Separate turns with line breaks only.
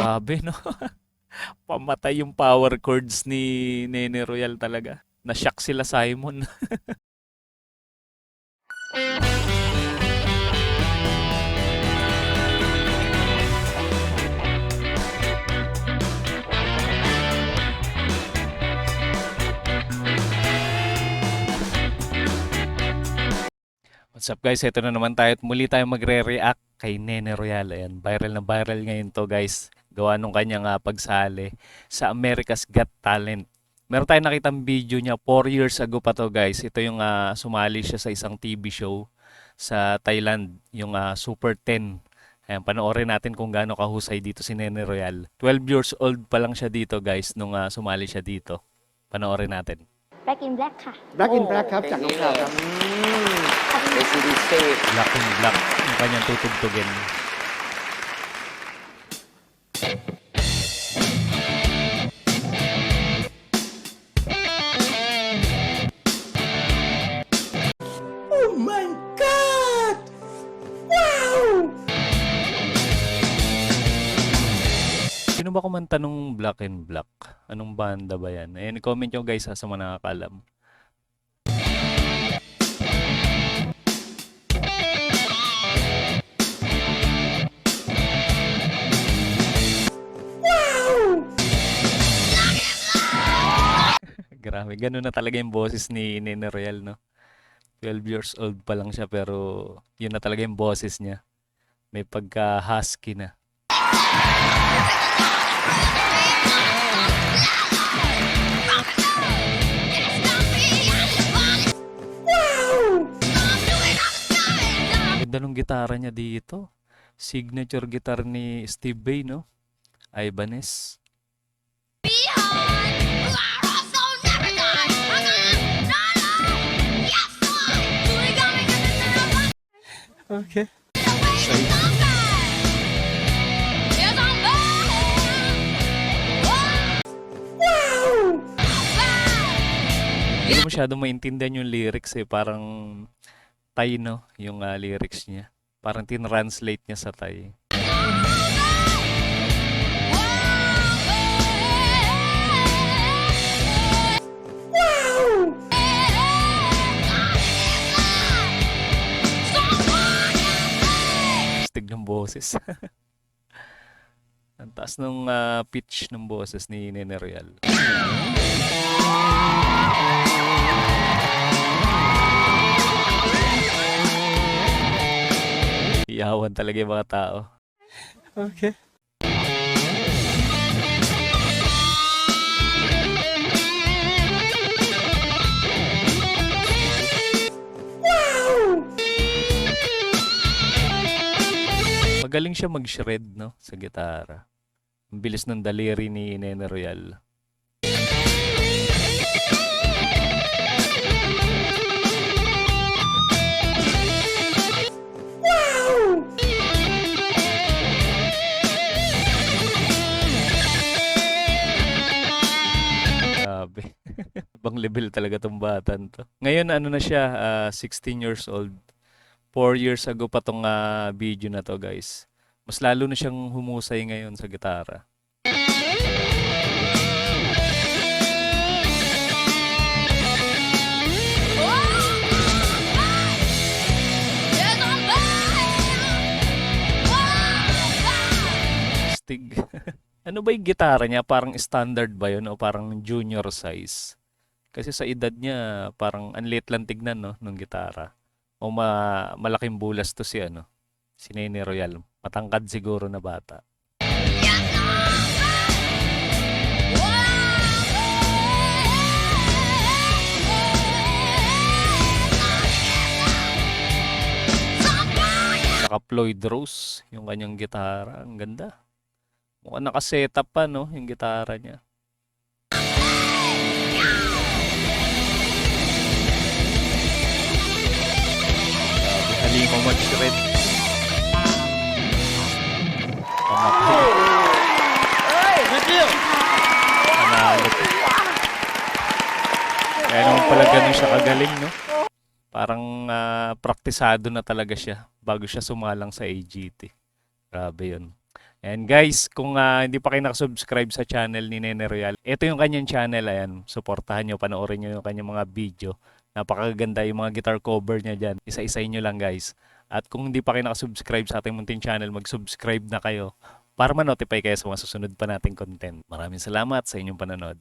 Grabe, no? Pamatay yung power chords ni Nene Royal talaga. Na-shock sila Simon. What's up guys? Ito na naman tayo at muli tayo magre-react kay Nene Royal. Ayan, viral na viral ngayon to guys. Gawa nung kanyang pagsali sa America's Got Talent. Meron tayong nakitang video niya 4 years ago pa to guys. Ito yung sumali siya sa isang TV show sa Thailand, yung Super 10. Ayan, panoorin natin kung gaano kahusay dito si Nene Royal. 12 years old pa lang siya dito guys nung sumali siya dito. Panoorin natin.
Back in Black ค่ะ
Black in Black ครับ จากน้องแพรวครับ
ACDC
Black in Black yung kanyang tutugtugin.
Oh my God! Wow!
Sino ba kumanta nung Black in Black? Anong banda ba yan? Ayan, comment nyo guys sa mga nakakalam. Grabe, ganun na talaga yung boses ni Nene Royal, no? 12 years old pa lang siya pero yun na talaga yung boses niya. May pagka-husky na. Ganda nung gitara niya dito. Signature guitar ni Steve Vai, no? Ibanez. Okay. Hindi ko masyadong maintindihan yung lyrics eh. Parang Thai, no? Yung lyrics niya. Parang tin-translate niya sa Thai. Astig ng boses. Ang taas ng pitch ng boses ni Nene Royal. Iyawan talaga yung mga tao. Okay. Magaling siya mag-shred, no? Sa gitara. Ang bilis ng daliri ni Nene Royal. Grabe. Ibang level talaga tong batan to. Ngayon ano na siya, 16 years old. 4 years ago pa tong video na to guys. Mas lalo na siyang humusay ngayon sa gitara. Stig. Ano ba yung gitara niya? Parang standard ba yun o parang junior size? Kasi sa edad niya parang ang liit lang tignan, no, nung gitara. O malaking bulas to si si Nene Royal. Matangkad siguro na bata. Saka Floyd Rose, yung kanyang gitara. Ang ganda. Mukhang naka-setup pa, no, yung gitara niya. Halima mag-shred. Pamatay. Panalo. Kaya naman pala ganun siya kagaling, no? Parang praktisado na talaga siya bago siya sumalang sa AGT. Grabe yun. And guys, kung hindi pa kayo nakasubscribe sa channel ni Nene Royal, ito yung kanyang channel. Ayan, suportahan nyo, panoorin nyo yung kanyang mga video. Napakaganda yung mga guitar cover niya dyan. Isa-isayin nyo lang guys. At kung hindi pa kayo nakasubscribe sa ating munting channel, mag-subscribe na kayo para ma-notify kayo sa mga susunod pa nating content. Maraming salamat sa inyong panonood.